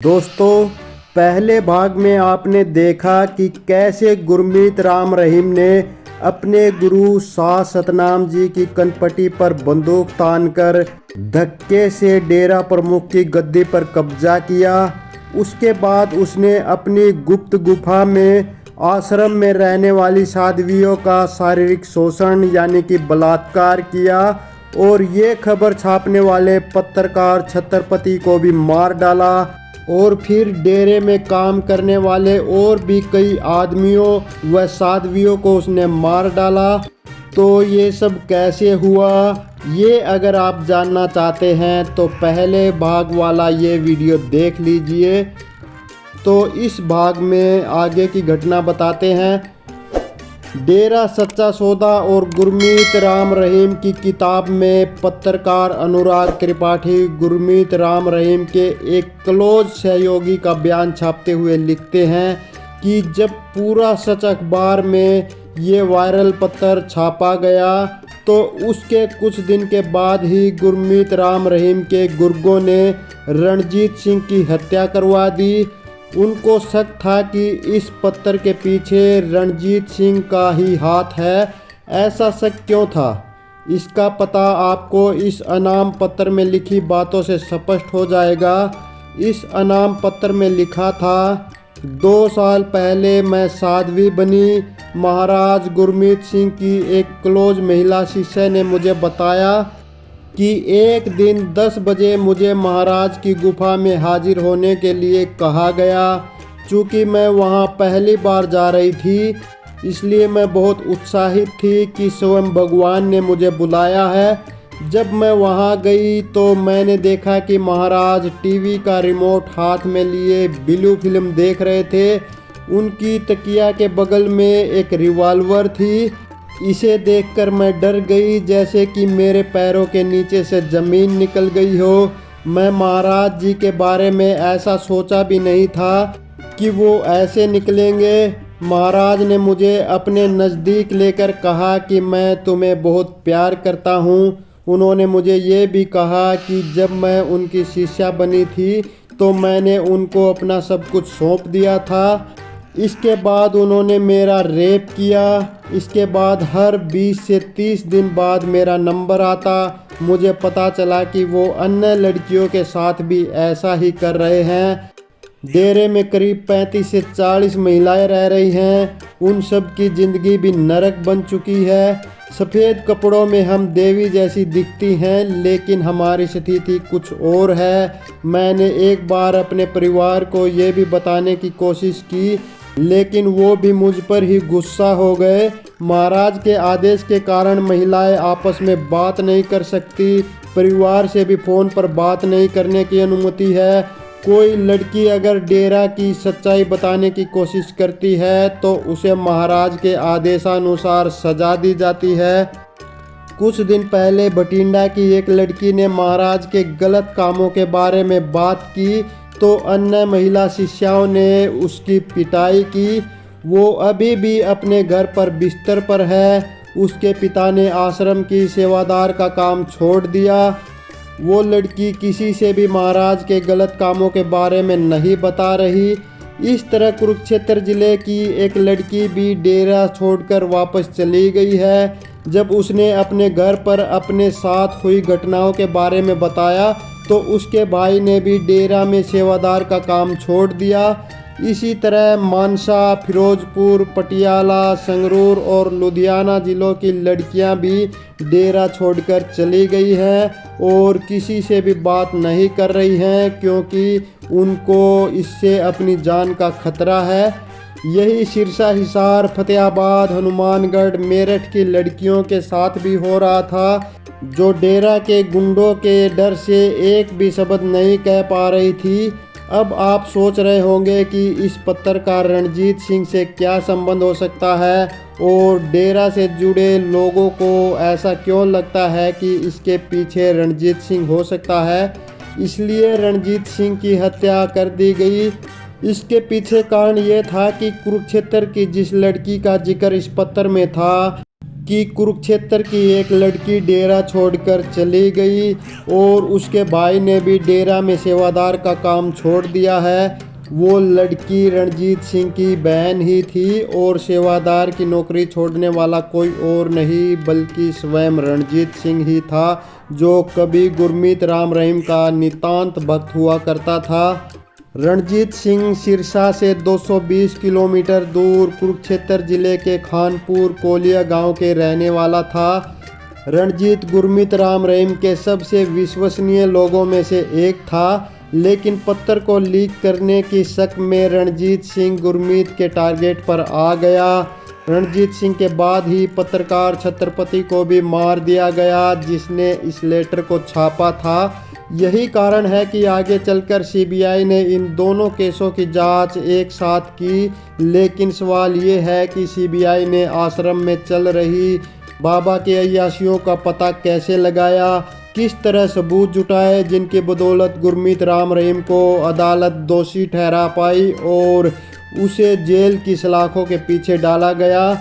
दोस्तों, पहले भाग में आपने देखा कि कैसे गुरमीत राम रहीम ने अपने गुरु शाह सतनाम जी की कनपटी पर बंदूक तानकर धक्के से डेरा प्रमुख की गद्दी पर कब्जा किया। उसके बाद उसने अपनी गुप्त गुफा में आश्रम में रहने वाली साध्वियों का शारीरिक शोषण यानी कि बलात्कार किया और ये खबर छापने वाले पत्रकार छत्रपति को भी मार डाला और फिर डेरे में काम करने वाले और भी कई आदमियों व साध्वियों को उसने मार डाला। तो ये सब कैसे हुआ, ये अगर आप जानना चाहते हैं तो पहले भाग वाला ये वीडियो देख लीजिए। तो इस भाग में आगे की घटना बताते हैं। डेरा सच्चा सौदा और गुरमीत राम रहीम की किताब में पत्रकार अनुराग त्रिपाठी गुरमीत राम रहीम के एक क्लोज सहयोगी का बयान छापते हुए लिखते हैं कि जब पूरा सच अखबार में ये वायरल पत्र छापा गया तो उसके कुछ दिन के बाद ही गुरमीत राम रहीम के गुर्गों ने रणजीत सिंह की हत्या करवा दी। उनको शक था कि इस पत्र के पीछे रणजीत सिंह का ही हाथ है। ऐसा शक क्यों था, इसका पता आपको इस अनाम पत्र में लिखी बातों से स्पष्ट हो जाएगा। इस अनाम पत्र में लिखा था, 2 साल पहले मैं साध्वी बनी। महाराज गुरमीत सिंह की एक क्लोज महिला शिष्य ने मुझे बताया कि एक दिन 10 बजे मुझे महाराज की गुफा में हाजिर होने के लिए कहा गया। चूँकि मैं वहां पहली बार जा रही थी इसलिए मैं बहुत उत्साहित थी कि स्वयं भगवान ने मुझे बुलाया है। जब मैं वहां गई तो मैंने देखा कि महाराज टीवी का रिमोट हाथ में लिए ब्लू फिल्म देख रहे थे। उनकी तकिया के बगल में एक रिवॉल्वर थी। इसे देखकर मैं डर गई, जैसे कि मेरे पैरों के नीचे से ज़मीन निकल गई हो। मैं महाराज जी के बारे में ऐसा सोचा भी नहीं था कि वो ऐसे निकलेंगे। महाराज ने मुझे अपने नज़दीक लेकर कहा कि मैं तुम्हें बहुत प्यार करता हूँ। उन्होंने मुझे ये भी कहा कि जब मैं उनकी शिष्या बनी थी तो मैंने उनको अपना सब कुछ सौंप दिया था। इसके बाद उन्होंने मेरा रेप किया। इसके बाद हर 20 से 30 दिन बाद मेरा नंबर आता। मुझे पता चला कि वो अन्य लड़कियों के साथ भी ऐसा ही कर रहे हैं। डेरे में करीब 35 से 40 महिलाएं रह रही हैं। उन सब की ज़िंदगी भी नरक बन चुकी है। सफ़ेद कपड़ों में हम देवी जैसी दिखती हैं लेकिन हमारी स्थिति कुछ और है। मैंने एक बार अपने परिवार को ये भी बताने की कोशिश की लेकिन वो भी मुझ पर ही गुस्सा हो गए। महाराज के आदेश के कारण महिलाएं आपस में बात नहीं कर सकती। परिवार से भी फ़ोन पर बात नहीं करने की अनुमति है। कोई लड़की अगर डेरा की सच्चाई बताने की कोशिश करती है तो उसे महाराज के आदेशानुसार सजा दी जाती है। कुछ दिन पहले बठिंडा की एक लड़की ने महाराज के गलत कामों के बारे में बात की तो अन्य महिला शिष्याओं ने उसकी पिटाई की। वो अभी भी अपने घर पर बिस्तर पर है। उसके पिता ने आश्रम की सेवादार का काम छोड़ दिया। वो लड़की किसी से भी महाराज के गलत कामों के बारे में नहीं बता रही। इस तरह कुरुक्षेत्र जिले की एक लड़की भी डेरा छोड़कर वापस चली गई है। जब उसने अपने घर पर अपने साथ हुई घटनाओं के बारे में बताया तो उसके भाई ने भी डेरा में सेवादार का काम छोड़ दिया। इसी तरह मानसा, फिरोजपुर, पटियाला, संगरूर और लुधियाना जिलों की लड़कियां भी डेरा छोड़कर चली गई हैं और किसी से भी बात नहीं कर रही हैं क्योंकि उनको इससे अपनी जान का खतरा है। यही सिरसा, हिसार, फतेहाबाद, हनुमानगढ़, मेरठ की लड़कियों के साथ भी हो रहा था जो डेरा के गुंडों के डर से एक भी शब्द नहीं कह पा रही थी। अब आप सोच रहे होंगे कि इस पत्रकार रणजीत सिंह से क्या संबंध हो सकता है और डेरा से जुड़े लोगों को ऐसा क्यों लगता है कि इसके पीछे रणजीत सिंह हो सकता है, इसलिए रणजीत सिंह की हत्या कर दी गई। इसके पीछे कारण ये था कि कुरुक्षेत्र की जिस लड़की का जिक्र इस पत्र में था कि कुरुक्षेत्र की एक लड़की डेरा छोड़कर चली गई और उसके भाई ने भी डेरा में सेवादार का काम छोड़ दिया है। वो लड़की रणजीत सिंह की बहन ही थी और सेवादार की नौकरी छोड़ने वाला कोई और नहीं बल्कि स्वयं रणजीत सिंह ही था, जो कभी गुरमीत राम रहीम का नितांत भक्त हुआ करता था। रणजीत सिंह सिरसा से 220 किलोमीटर दूर कुरुक्षेत्र जिले के खानपुर कोलिया गांव के रहने वाला था। रणजीत गुरमीत राम रहीम के सबसे विश्वसनीय लोगों में से एक था, लेकिन पत्र को लीक करने की शक में रणजीत सिंह गुरमीत के टारगेट पर आ गया। रणजीत सिंह के बाद ही पत्रकार छत्रपति को भी मार दिया गया, जिसने इस लेटर को छापा था। यही कारण है कि आगे चलकर सीबीआई ने इन दोनों केसों की जांच एक साथ की, लेकिन सवाल ये है कि सीबीआई ने आश्रम में चल रही बाबा के अय्याशियों का पता कैसे लगाया, किस तरह सबूत जुटाए जिनकी बदौलत गुरमीत राम रहीम को अदालत दोषी ठहरा पाई और उसे जेल की सलाखों के पीछे डाला गया।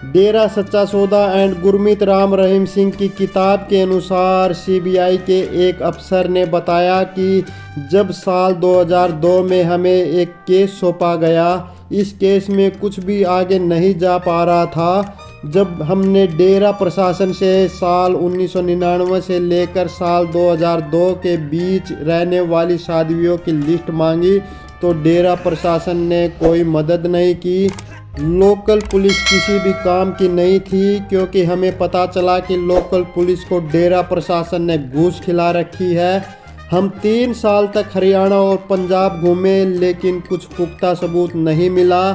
डेरा सच्चा सौदा एंड गुरमीत राम रहीम सिंह की किताब के अनुसार सीबीआई के एक अफसर ने बताया कि जब साल 2002 में हमें एक केस सौंपा गया, इस केस में कुछ भी आगे नहीं जा पा रहा था। जब हमने डेरा प्रशासन से साल 1999 से लेकर साल 2002 के बीच रहने वाली साध्वियों की लिस्ट मांगी तो डेरा प्रशासन ने कोई मदद नहीं की। लोकल पुलिस किसी भी काम की नहीं थी, क्योंकि हमें पता चला कि लोकल पुलिस को डेरा प्रशासन ने घूस खिला रखी है। हम 3 साल तक हरियाणा और पंजाब घूमे, लेकिन कुछ पुख्ता सबूत नहीं मिला।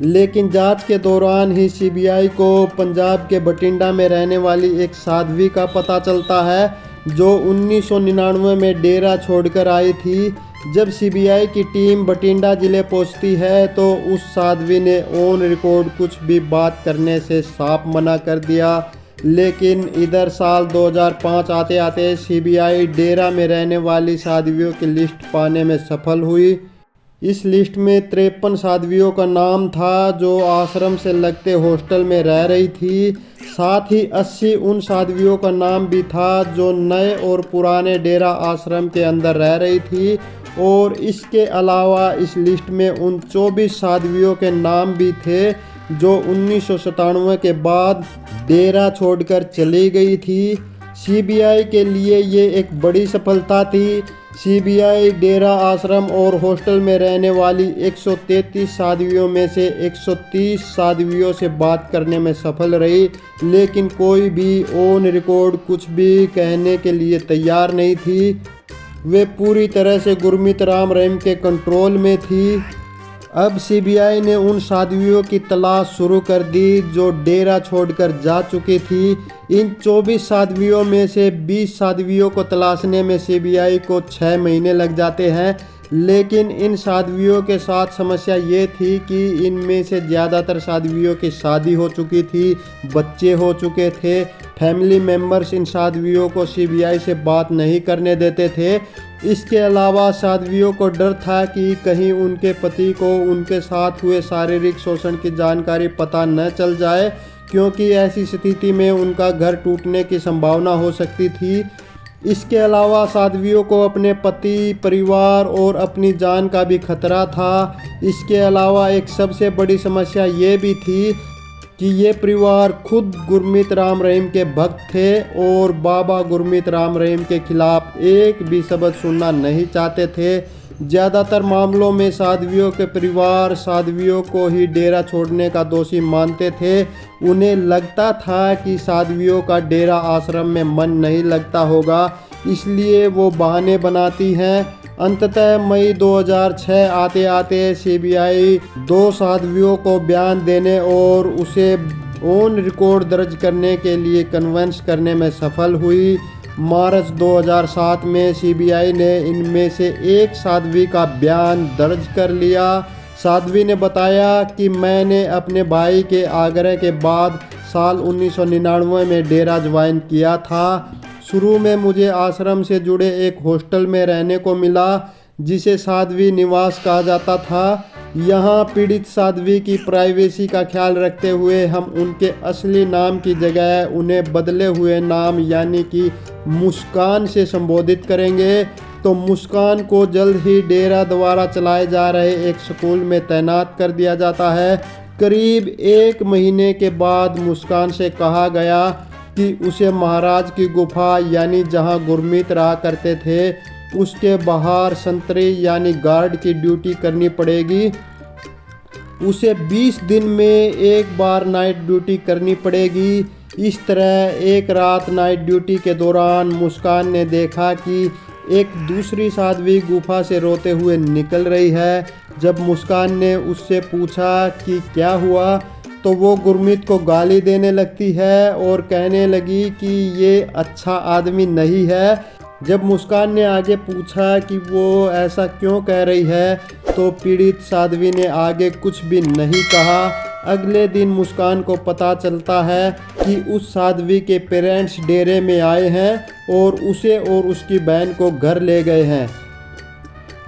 लेकिन जांच के दौरान ही सीबीआई को पंजाब के बठिंडा में रहने वाली एक साध्वी का पता चलता है, जो 1999 में डेरा छोड़कर आई थी। जब सीबीआई की टीम बठिंडा जिले पहुंचती है तो उस साध्वी ने ऑन रिकॉर्ड कुछ भी बात करने से साफ मना कर दिया। लेकिन इधर साल 2005 आते आते सीबीआई डेरा में रहने वाली साध्वियों की लिस्ट पाने में सफल हुई। इस लिस्ट में 53 साध्वियों का नाम था जो आश्रम से लगते हॉस्टल में रह रही थी। साथ ही 80 उन साध्वियों का नाम भी था जो नए और पुराने डेरा आश्रम के अंदर रह रही थी, और इसके अलावा इस लिस्ट में उन 24 साध्वियों के नाम भी थे जो 1997 के बाद डेरा छोड़कर चली गई थी। सीबीआई के लिए ये एक बड़ी सफलता थी। सीबीआई डेरा आश्रम और हॉस्टल में रहने वाली 133 साध्वियों में से 130 साध्वियों से बात करने में सफल रही, लेकिन कोई भी ऑन रिकॉर्ड कुछ भी कहने के लिए तैयार नहीं थी। वे पूरी तरह से गुरमीत राम रहीम के कंट्रोल में थी। अब सीबीआई ने उन साध्वियों की तलाश शुरू कर दी जो डेरा छोड़कर जा चुकी थी। इन 24 साध्वियों में से 20 साध्वियों को तलाशने में सीबीआई को 6 महीने लग जाते हैं, लेकिन इन साध्वियों के साथ समस्या ये थी कि इनमें से ज़्यादातर साध्वियों की शादी हो चुकी थी, बच्चे हो चुके थे। फैमिली मेम्बर्स इन साध्वियों को सीबीआई से बात नहीं करने देते थे। इसके अलावा साध्वियों को डर था कि कहीं उनके पति को उनके साथ हुए शारीरिक शोषण की जानकारी पता न चल जाए, क्योंकि ऐसी स्थिति में उनका घर टूटने की संभावना हो सकती थी। इसके अलावा साध्वियों को अपने पति, परिवार और अपनी जान का भी खतरा था। इसके अलावा एक सबसे बड़ी समस्या ये भी थी कि ये परिवार खुद गुरमीत राम रहीम के भक्त थे और बाबा गुरमीत राम रहीम के खिलाफ एक भी शब्द सुनना नहीं चाहते थे। ज़्यादातर मामलों में साध्वियों के परिवार साध्वियों को ही डेरा छोड़ने का दोषी मानते थे। उन्हें लगता था कि साध्वियों का डेरा आश्रम में मन नहीं लगता होगा, इसलिए वो बहाने बनाती हैं। अंततः मई 2006 आते आते सीबीआई 2 साध्वियों को बयान देने और उसे ऑन रिकॉर्ड दर्ज करने के लिए कन्विंस करने में सफल हुई। मार्च 2007 में सीबीआई ने इनमें से एक साध्वी का बयान दर्ज कर लिया। साध्वी ने बताया कि मैंने अपने भाई के आग्रह के बाद साल 1999 में डेरा ज्वाइन किया था। शुरू में मुझे आश्रम से जुड़े एक हॉस्टल में रहने को मिला जिसे साध्वी निवास कहा जाता था। यहाँ पीड़ित साध्वी की प्राइवेसी का ख्याल रखते हुए हम उनके असली नाम की जगह उन्हें बदले हुए नाम यानी कि मुस्कान से संबोधित करेंगे। तो मुस्कान को जल्द ही डेरा द्वारा चलाए जा रहे एक स्कूल में तैनात कर दिया जाता है। करीब 1 महीने के बाद मुस्कान से कहा गया कि उसे महाराज की गुफा यानी जहां गुरमीत रहा करते थे उसके बाहर संतरी यानी गार्ड की ड्यूटी करनी पड़ेगी। उसे 20 दिन में एक बार नाइट ड्यूटी करनी पड़ेगी। इस तरह एक रात नाइट ड्यूटी के दौरान मुस्कान ने देखा कि एक दूसरी साध्वी गुफा से रोते हुए निकल रही है। जब मुस्कान ने उससे पूछा कि क्या हुआ तो वो गुरमीत को गाली देने लगती है और कहने लगी कि ये अच्छा आदमी नहीं है। जब मुस्कान ने आगे पूछा कि वो ऐसा क्यों कह रही है तो पीड़ित साध्वी ने आगे कुछ भी नहीं कहा। अगले दिन मुस्कान को पता चलता है कि उस साध्वी के पेरेंट्स डेरे में आए हैं और उसे और उसकी बहन को घर ले गए हैं।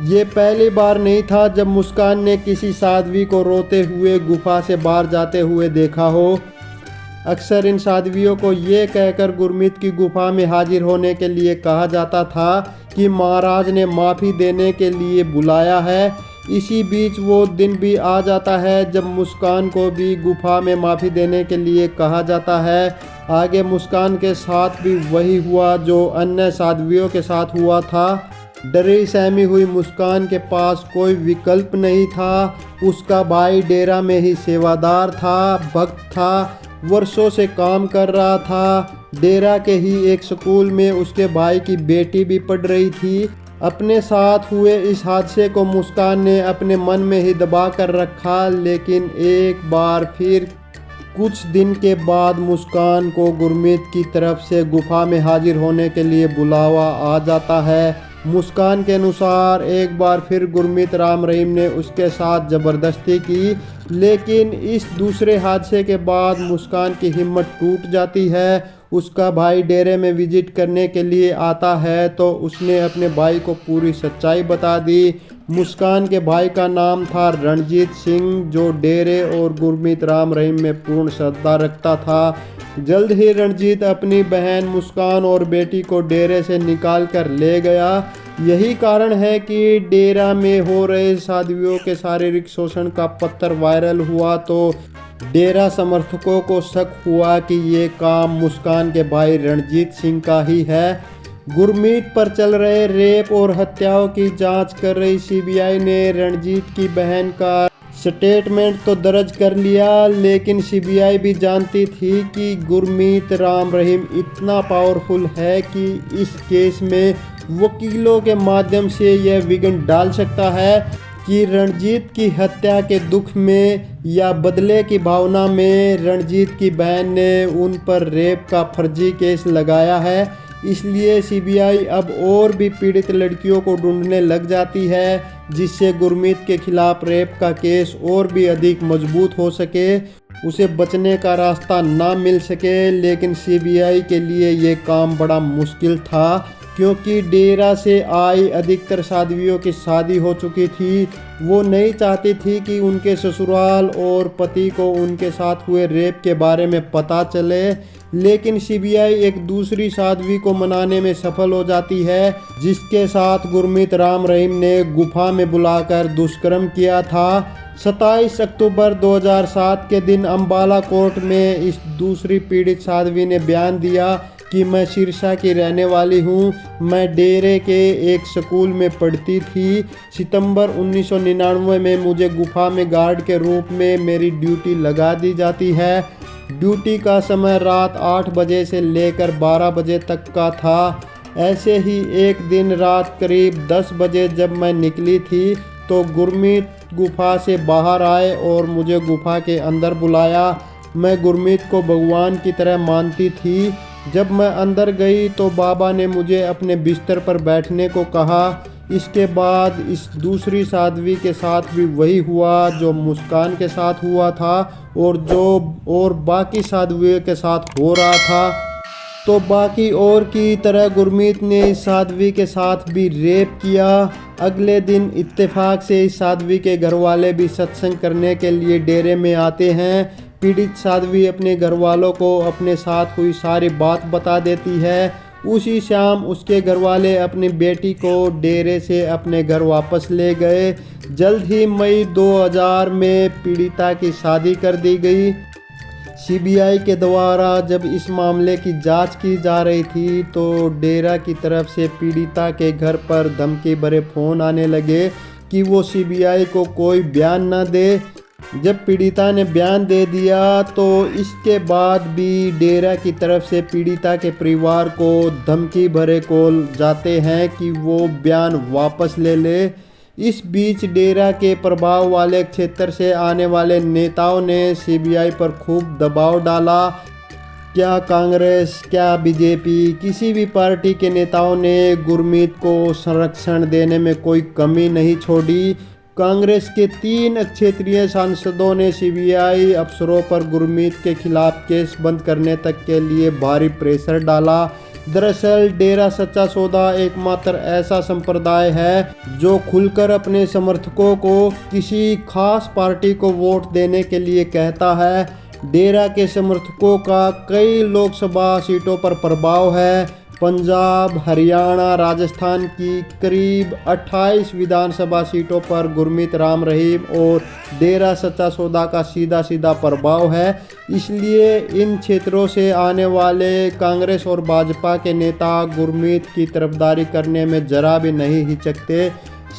ये पहली बार नहीं था जब मुस्कान ने किसी साध्वी को रोते हुए गुफा से बाहर जाते हुए देखा हो। अक्सर इन साध्वियों को ये कहकर गुरमीत की गुफा में हाजिर होने के लिए कहा जाता था कि महाराज ने माफ़ी देने के लिए बुलाया है। इसी बीच वो दिन भी आ जाता है जब मुस्कान को भी गुफा में माफ़ी देने के लिए कहा जाता है। आगे मुस्कान के साथ भी वही हुआ जो अन्य साध्वियों के साथ हुआ था। डरी सहमी हुई मुस्कान के पास कोई विकल्प नहीं था। उसका भाई डेरा में ही सेवादार था, भक्त था, वर्षों से काम कर रहा था। डेरा के ही एक स्कूल में उसके भाई की बेटी भी पढ़ रही थी। अपने साथ हुए इस हादसे को मुस्कान ने अपने मन में ही दबा कर रखा, लेकिन एक बार फिर कुछ दिन के बाद मुस्कान को गुरमीत की तरफ से गुफा में हाजिर होने के लिए बुलावा आ जाता है। मुस्कान के अनुसार एक बार फिर गुरमीत राम रहीम ने उसके साथ ज़बरदस्ती की, लेकिन इस दूसरे हादसे के बाद मुस्कान की हिम्मत टूट जाती है। उसका भाई डेरे में विजिट करने के लिए आता है तो उसने अपने भाई को पूरी सच्चाई बता दी। मुस्कान के भाई का नाम था रणजीत सिंह, जो डेरे और गुरमीत राम रहीम में पूर्ण श्रद्धा रखता था। जल्द ही रणजीत अपनी बहन मुस्कान और बेटी को डेरे से निकाल कर ले गया। यही कारण है कि डेरा में हो रहे साध्वियों के शारीरिक शोषण का पत्र वायरल हुआ तो डेरा समर्थकों को शक हुआ कि ये काम मुस्कान के भाई रणजीत सिंह का ही है। गुरमीत पर चल रहे रेप और हत्याओं की जांच कर रही सीबीआई ने रणजीत की बहन का स्टेटमेंट तो दर्ज कर लिया, लेकिन सीबीआई भी जानती थी कि गुरमीत राम रहीम इतना पावरफुल है कि इस केस में वकीलों के माध्यम से यह विघ्न डाल सकता है कि रणजीत की हत्या के दुख में या बदले की भावना में रणजीत की बहन ने उन पर रेप का फर्जी केस लगाया है। इसलिए सीबीआई अब और भी पीड़ित लड़कियों को ढूंढने लग जाती है, जिससे गुरमीत के खिलाफ रेप का केस और भी अधिक मजबूत हो सके, उसे बचने का रास्ता ना मिल सके। लेकिन सीबीआई के लिए ये काम बड़ा मुश्किल था, क्योंकि डेरा से आई अधिकतर साध्वियों की शादी हो चुकी थी। वो नहीं चाहती थी कि उनके ससुराल और पति को उनके साथ हुए रेप के बारे में पता चले। लेकिन सीबीआई एक दूसरी साध्वी को मनाने में सफल हो जाती है, जिसके साथ गुरमीत राम रहीम ने गुफा में बुलाकर दुष्कर्म किया था। 27 अक्टूबर 2007 के दिन अम्बाला कोर्ट में इस दूसरी पीड़ित साध्वी ने बयान दिया कि मैं सिरसा की रहने वाली हूँ। मैं डेरे के एक स्कूल में पढ़ती थी। सितंबर 1999 में मुझे गुफा में गार्ड के रूप में मेरी ड्यूटी लगा दी जाती है। ड्यूटी का समय रात 8 बजे से लेकर 12 बजे तक का था। ऐसे ही एक दिन रात करीब 10 बजे जब मैं निकली थी तो गुरमीत गुफा से बाहर आए और मुझे गुफा के अंदर बुलाया। मैं गुरमीत को भगवान की तरह मानती थी। जब मैं अंदर गई तो बाबा ने मुझे अपने बिस्तर पर बैठने को कहा। इसके बाद इस दूसरी साध्वी के साथ भी वही हुआ जो मुस्कान के साथ हुआ था और बाकी साध्वियों के साथ हो रहा था। तो बाकी और की तरह गुरमीत ने इस साध्वी के साथ भी रेप किया। अगले दिन इत्तेफाक से इस साध्वी के घर वाले भी सत्संग करने के लिए डेरे में आते हैं। पीड़ित साध्वी अपने घर वालों को अपने साथ हुई सारी बात बता देती है। उसी शाम उसके घर वाले अपनी बेटी को डेरे से अपने घर वापस ले गए। जल्द ही मई 2000 में पीड़िता की शादी कर दी गई। सीबीआई के द्वारा जब इस मामले की जांच की जा रही थी तो डेरा की तरफ से पीड़िता के घर पर धमकी भरे फ़ोन आने लगे कि वो सीबीआई को कोई बयान न दे। जब पीड़िता ने बयान दे दिया तो इसके बाद भी डेरा की तरफ से पीड़िता के परिवार को धमकी भरे कॉल जाते हैं कि वो बयान वापस ले ले। इस बीच डेरा के प्रभाव वाले क्षेत्र से आने वाले नेताओं ने सीबीआई पर खूब दबाव डाला। क्या कांग्रेस, क्या बीजेपी, किसी भी पार्टी के नेताओं ने गुरमीत को संरक्षण देने में कोई कमी नहीं छोड़ी। कांग्रेस के 3 क्षेत्रीय सांसदों ने सीबीआई अफसरों पर गुरमीत के खिलाफ केस बंद करने तक के लिए भारी प्रेशर डाला। दरअसल डेरा सच्चा सौदा एकमात्र ऐसा संप्रदाय है जो खुलकर अपने समर्थकों को किसी खास पार्टी को वोट देने के लिए कहता है। डेरा के समर्थकों का कई लोकसभा सीटों पर प्रभाव है। पंजाब, हरियाणा, राजस्थान की करीब 28 विधानसभा सीटों पर गुरमीत राम रहीम और डेरा सच्चा सौदा का सीधा सीधा प्रभाव है। इसलिए इन क्षेत्रों से आने वाले कांग्रेस और भाजपा के नेता गुरमीत की तरफदारी करने में जरा भी नहीं हिचकते।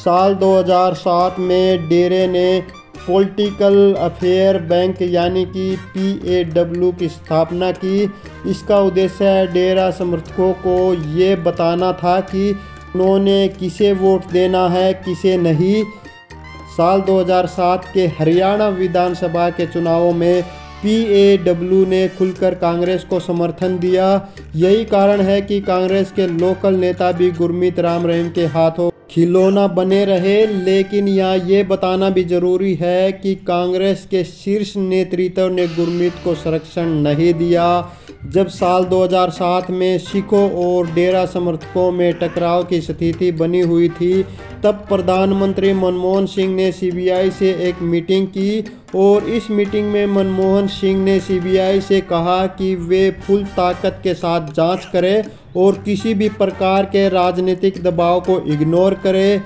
साल 2007 में डेरे ने पॉलिटिकल अफेयर बैंक यानी कि PAW की स्थापना की। इसका उद्देश्य डेरा समर्थकों को ये बताना था कि उन्होंने किसे वोट देना है, किसे नहीं। साल 2007 के हरियाणा विधानसभा के चुनावों में PAW ने खुलकर कांग्रेस को समर्थन दिया। यही कारण है कि कांग्रेस के लोकल नेता भी गुरमीत राम रहीम के हाथों खिलौना बने रहे। लेकिन यहाँ ये बताना भी जरूरी है कि कांग्रेस के शीर्ष नेतृत्व ने गुरमीत को संरक्षण नहीं दिया। जब साल 2007 में सिखों और डेरा समर्थकों में टकराव की स्थिति बनी हुई थी तब प्रधानमंत्री मनमोहन सिंह ने सीबीआई से एक मीटिंग की और इस मीटिंग में मनमोहन सिंह ने सीबीआई से कहा कि वे फुल ताकत के साथ जांच करें और किसी भी प्रकार के राजनीतिक दबाव को इग्नोर करें।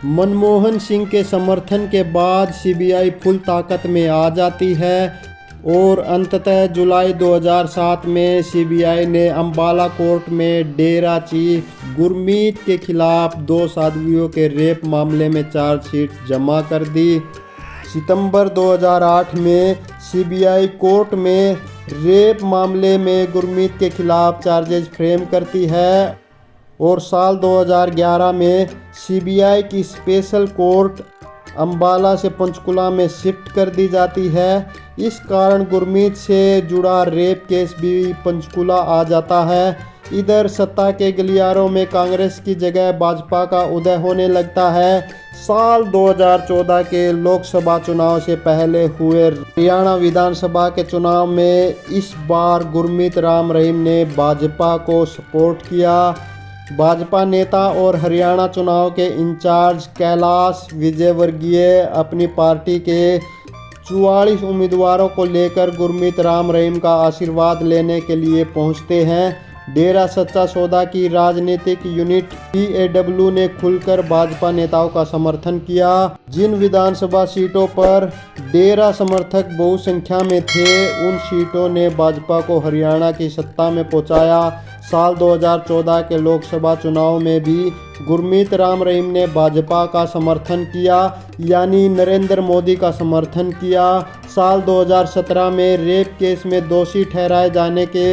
मनमोहन सिंह के समर्थन के बाद सीबीआई फुल ताकत में आ जाती है और अंततः जुलाई 2007 में सीबीआई ने अंबाला कोर्ट में डेरा चीफ गुरमीत के खिलाफ 2 साध्वियों के रेप मामले में चार्जशीट जमा कर दी। सितंबर 2008 में सीबीआई कोर्ट में रेप मामले में गुरमीत के खिलाफ चार्जेस फ्रेम करती है और साल 2011 में सीबीआई की स्पेशल कोर्ट अंबाला से पंचकुला में शिफ्ट कर दी जाती है। इस कारण गुरमीत से जुड़ा रेप केस भी पंचकुला आ जाता है। इधर सत्ता के गलियारों में कांग्रेस की जगह भाजपा का उदय होने लगता है। साल 2014 के लोकसभा चुनाव से पहले हुए हरियाणा विधानसभा के चुनाव में इस बार गुरमीत राम रहीम ने भाजपा को सपोर्ट किया। भाजपा नेता और हरियाणा चुनाव के इंचार्ज कैलाश विजयवर्गीय अपनी पार्टी के 44 उम्मीदवारों को लेकर गुरमीत राम रहीम का आशीर्वाद लेने के लिए पहुंचते हैं। डेरा सच्चा सौदा की राजनीतिक यूनिट PAW ने खुलकर भाजपा नेताओं का समर्थन किया। जिन विधानसभा सीटों पर डेरा समर्थक बहुसंख्या में थे उन सीटों ने भाजपा को हरियाणा की सत्ता में पहुंचाया। साल 2014 के लोकसभा चुनाव में भी गुरमीत राम रहीम ने भाजपा का समर्थन किया यानी नरेंद्र मोदी का समर्थन किया। साल 2017 में रेप केस में दोषी ठहराए जाने के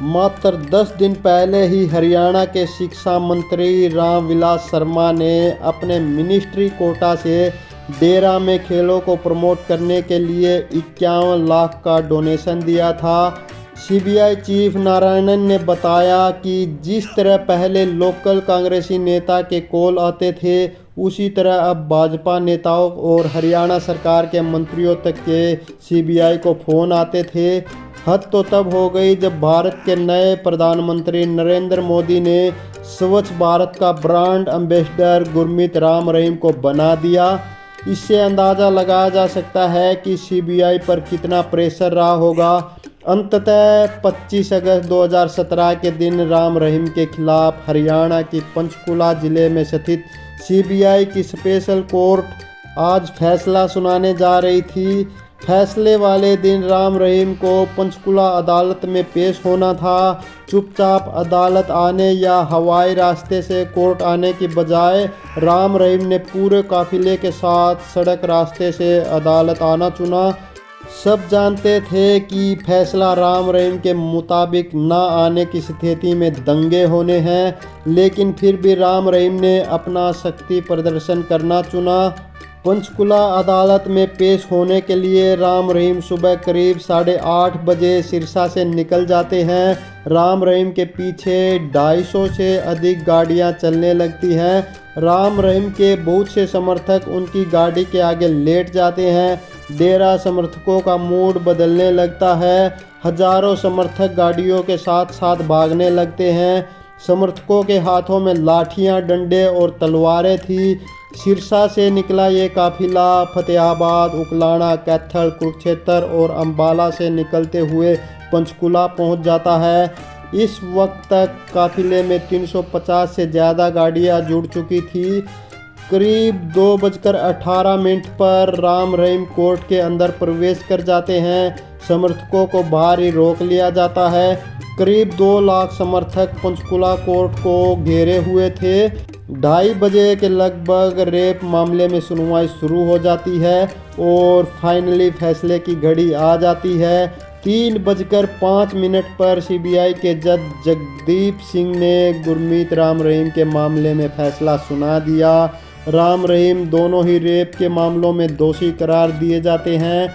मात्र 10 दिन पहले ही हरियाणा के शिक्षा मंत्री रामविलास शर्मा ने अपने मिनिस्ट्री कोटा से डेरा में खेलों को प्रमोट करने के लिए 51 लाख का डोनेशन दिया था। सीबीआई चीफ नारायणन ने बताया कि जिस तरह पहले लोकल कांग्रेसी नेता के कॉल आते थे उसी तरह अब भाजपा नेताओं और हरियाणा सरकार के मंत्रियों तक के सीबीआई को फ़ोन आते थे। हद तो तब हो गई जब भारत के नए प्रधानमंत्री नरेंद्र मोदी ने स्वच्छ भारत का ब्रांड एम्बेसडर गुरमीत राम रहीम को बना दिया। इससे अंदाज़ा लगाया जा सकता है कि सीबीआई पर कितना प्रेशर रहा होगा। अंततः 25 अगस्त 2017 के दिन राम रहीम के खिलाफ हरियाणा की पंचकुला जिले में स्थित सीबीआई की स्पेशल कोर्ट आज फैसला सुनाने जा रही थी। फैसले वाले दिन राम रहीम को पंचकुला अदालत में पेश होना था। चुपचाप अदालत आने या हवाई रास्ते से कोर्ट आने की बजाय राम रहीम ने पूरे काफिले के साथ सड़क रास्ते से अदालत आना चुना। सब जानते थे कि फैसला राम रहीम के मुताबिक ना आने की स्थिति में दंगे होने हैं, लेकिन फिर भी राम रहीम ने अपना शक्ति प्रदर्शन करना चुना। पंचकुला अदालत में पेश होने के लिए राम रहीम सुबह करीब 8:30 बजे सिरसा से निकल जाते हैं। राम रहीम के पीछे 250 से अधिक गाड़ियां चलने लगती हैं। राम रहीम के बहुत से समर्थक उनकी गाड़ी के आगे लेट जाते हैं। डेरा समर्थकों का मूड बदलने लगता है। हजारों समर्थक गाड़ियों के साथ साथ भागने लगते हैं। समर्थकों के हाथों में लाठियां, डंडे और तलवारें थी। सिरसा से निकला ये काफिला फतेहाबाद, उकलाना, कैथल, कुरुक्षेत्र और अंबाला से निकलते हुए पंचकुला पहुंच जाता है। इस वक्त तक काफिले में 350 से ज़्यादा गाड़ियां जुड़ चुकी थी। करीब 2:18 पर राम रहीम कोर्ट के अंदर प्रवेश कर जाते हैं। समर्थकों को बाहर ही रोक लिया जाता है। करीब 2 लाख समर्थक पंचकुला कोर्ट को घेरे हुए थे। 2:30 बजे के लगभग रेप मामले में सुनवाई शुरू हो जाती है और फाइनली फैसले की घड़ी आ जाती है। 3:05 पर सीबीआई के जज जगदीप सिंह ने गुरमीत राम रहीम के मामले में फैसला सुना दिया। राम रहीम दोनों ही रेप के मामलों में दोषी करार दिए जाते हैं।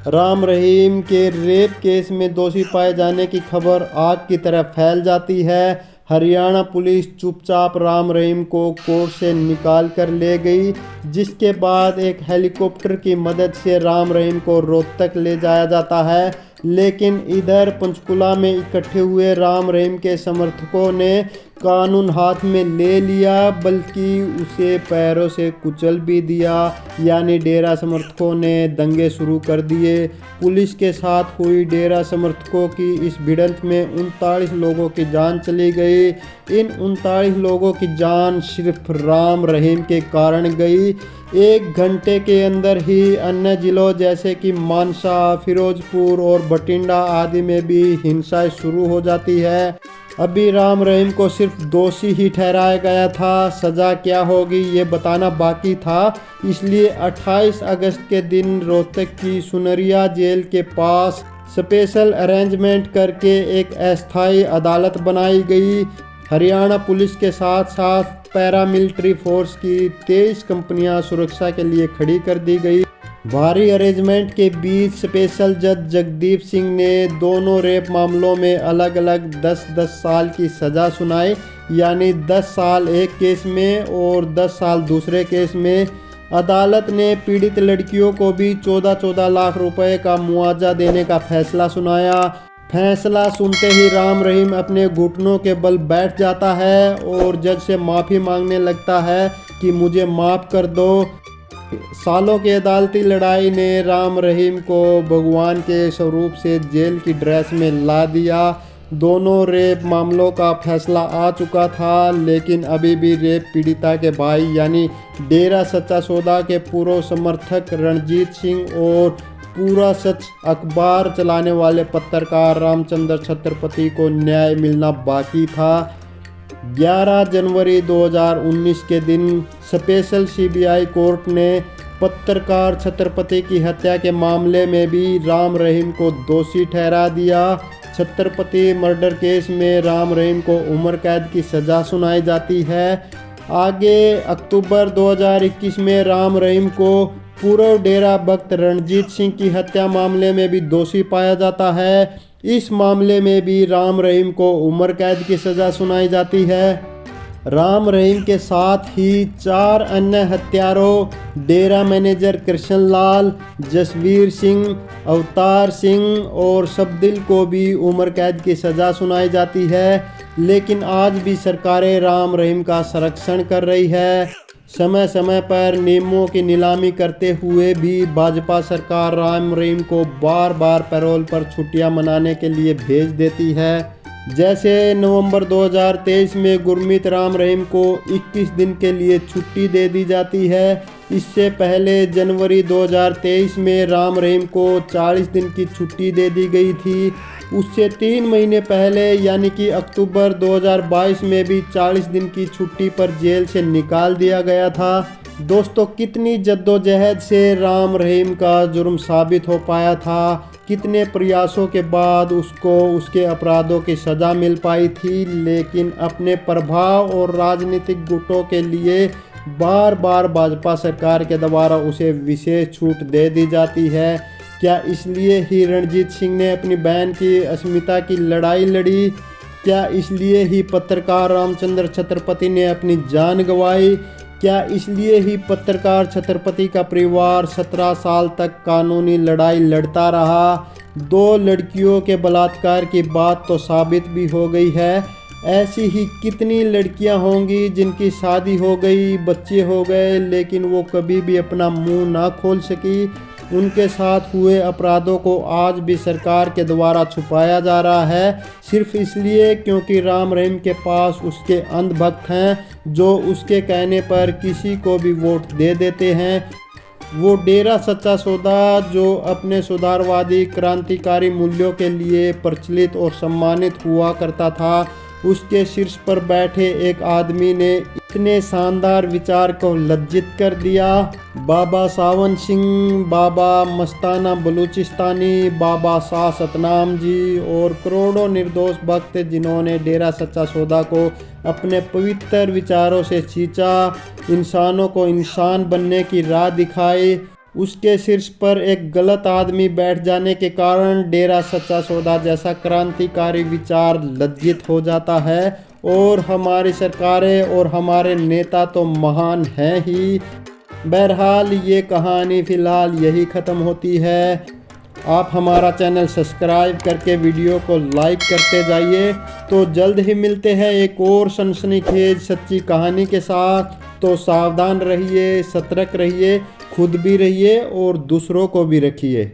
राम रहीम के रेप केस में दोषी पाए जाने की खबर आग की तरह फैल जाती है। हरियाणा पुलिस चुपचाप राम रहीम को कोर्ट से निकाल कर ले गई, जिसके बाद एक हेलीकॉप्टर की मदद से राम रहीम को रोहतक ले जाया जाता है। लेकिन इधर पंचकुला में इकट्ठे हुए राम रहीम के समर्थकों ने कानून हाथ में ले लिया, बल्कि उसे पैरों से कुचल भी दिया। यानी डेरा समर्थकों ने दंगे शुरू कर दिए। पुलिस के साथ हुई डेरा समर्थकों की इस भिड़ंत में 39 लोगों की जान चली गई। इन 39 लोगों की जान सिर्फ राम रहीम के कारण गई। 1 घंटे के अंदर ही अन्य जिलों जैसे कि मानसा, फिरोजपुर और बठिंडा आदि में भी हिंसा शुरू हो जाती है। अभी राम रहीम को सिर्फ दोषी ही ठहराया गया था। सज़ा क्या होगी ये बताना बाकी था। इसलिए 28 अगस्त के दिन रोहतक की सुनरिया जेल के पास स्पेशल अरेंजमेंट करके एक अस्थायी अदालत बनाई गई। हरियाणा पुलिस के साथ साथ पैरामिलिट्री फोर्स की 23 कंपनियां सुरक्षा के लिए खड़ी कर दी गई। भारी अरेंजमेंट के बीच स्पेशल जज जगदीप सिंह ने दोनों रेप मामलों में अलग अलग 10-10 साल की सज़ा सुनाई। यानी 10 साल एक केस में और 10 साल दूसरे केस में। अदालत ने पीड़ित लड़कियों को भी 14-14 लाख रुपए का मुआवजा देने का फैसला सुनाया। फैसला सुनते ही राम रहीम अपने घुटनों के बल बैठ जाता है और जज से माफ़ी मांगने लगता है कि मुझे माफ़ कर दो। सालों की अदालती लड़ाई ने राम रहीम को भगवान के स्वरूप से जेल की ड्रेस में ला दिया। दोनों रेप मामलों का फैसला आ चुका था, लेकिन अभी भी रेप पीड़िता के भाई यानी डेरा सच्चा सौदा के पूर्व समर्थक रणजीत सिंह और पूरा सच अखबार चलाने वाले पत्रकार रामचंद्र छत्रपति को न्याय मिलना बाकी था। 11 जनवरी 2019 के दिन स्पेशल सीबीआई कोर्ट ने पत्रकार छत्रपति की हत्या के मामले में भी राम रहीम को दोषी ठहरा दिया। छत्रपति मर्डर केस में राम रहीम को उम्र कैद की सज़ा सुनाई जाती है। आगे अक्टूबर 2021 में राम रहीम को पूर्व डेरा भक्त रणजीत सिंह की हत्या मामले में भी दोषी पाया जाता है। इस मामले में भी राम रहीम को उम्र कैद की सज़ा सुनाई जाती है। राम रहीम के साथ ही 4 अन्य हत्यारों डेरा मैनेजर कृष्ण लाल, जसवीर सिंह, अवतार सिंह और सबदिल को भी उम्र कैद की सज़ा सुनाई जाती है। लेकिन आज भी सरकारें राम रहीम का संरक्षण कर रही है। समय समय पर नियमों की नीलामी करते हुए भी भाजपा सरकार राम रहीम को बार बार पैरोल पर छुट्टियां मनाने के लिए भेज देती है। जैसे नवंबर 2023 में गुरमीत राम रहीम को 21 दिन के लिए छुट्टी दे दी जाती है। इससे पहले जनवरी 2023 में राम रहीम को 40 दिन की छुट्टी दे दी गई थी। उससे 3 महीने पहले यानी कि अक्टूबर 2022 में भी 40 दिन की छुट्टी पर जेल से निकाल दिया गया था। दोस्तों, कितनी जद्दोजहद से राम रहीम का जुर्म साबित हो पाया था, कितने प्रयासों के बाद उसको उसके अपराधों की सज़ा मिल पाई थी, लेकिन अपने प्रभाव और राजनीतिक गुटों के लिए बार बार भाजपा सरकार के द्वारा उसे विशेष छूट दे दी जाती है। क्या इसलिए ही रणजीत सिंह ने अपनी बहन की अस्मिता की लड़ाई लड़ी? क्या इसलिए ही पत्रकार रामचंद्र छत्रपति ने अपनी जान गंवाई? क्या इसलिए ही पत्रकार छत्रपति का परिवार 17 साल तक कानूनी लड़ाई लड़ता रहा? 2 लड़कियों के बलात्कार की बात तो साबित भी हो गई है। ऐसी ही कितनी लड़कियां होंगी जिनकी शादी हो गई, बच्चे हो गए, लेकिन वो कभी भी अपना मुंह ना खोल सकी। उनके साथ हुए अपराधों को आज भी सरकार के द्वारा छुपाया जा रहा है, सिर्फ इसलिए क्योंकि राम रहीम के पास उसके अंधभक्त हैं जो उसके कहने पर किसी को भी वोट दे देते हैं। वो डेरा सच्चा सौदा जो अपने सुधारवादी क्रांतिकारी मूल्यों के लिए प्रचलित और सम्मानित हुआ करता था, उसके शीर्ष पर बैठे एक आदमी ने इतने शानदार विचार को लज्जित कर दिया। बाबा सावन सिंह, बाबा मस्ताना बलूचिस्तानी, बाबा शाह सतनाम जी और करोड़ों निर्दोष भक्त जिन्होंने डेरा सच्चा सौदा को अपने पवित्र विचारों से सींचा, इंसानों को इंसान बनने की राह दिखाई, उसके शीर्ष पर एक गलत आदमी बैठ जाने के कारण डेरा सच्चा सौदा जैसा क्रांतिकारी विचार लज्जित हो जाता है। और हमारी सरकारें और हमारे नेता तो महान हैं ही। बहरहाल ये कहानी फ़िलहाल यही ख़त्म होती है। आप हमारा चैनल सब्सक्राइब करके वीडियो को लाइक करते जाइए। तो जल्द ही मिलते हैं एक और सनसनीखेज सच्ची कहानी के साथ। तो सावधान रहिए, सतर्क रहिए, खुद भी रहिए और दूसरों को भी रखिए।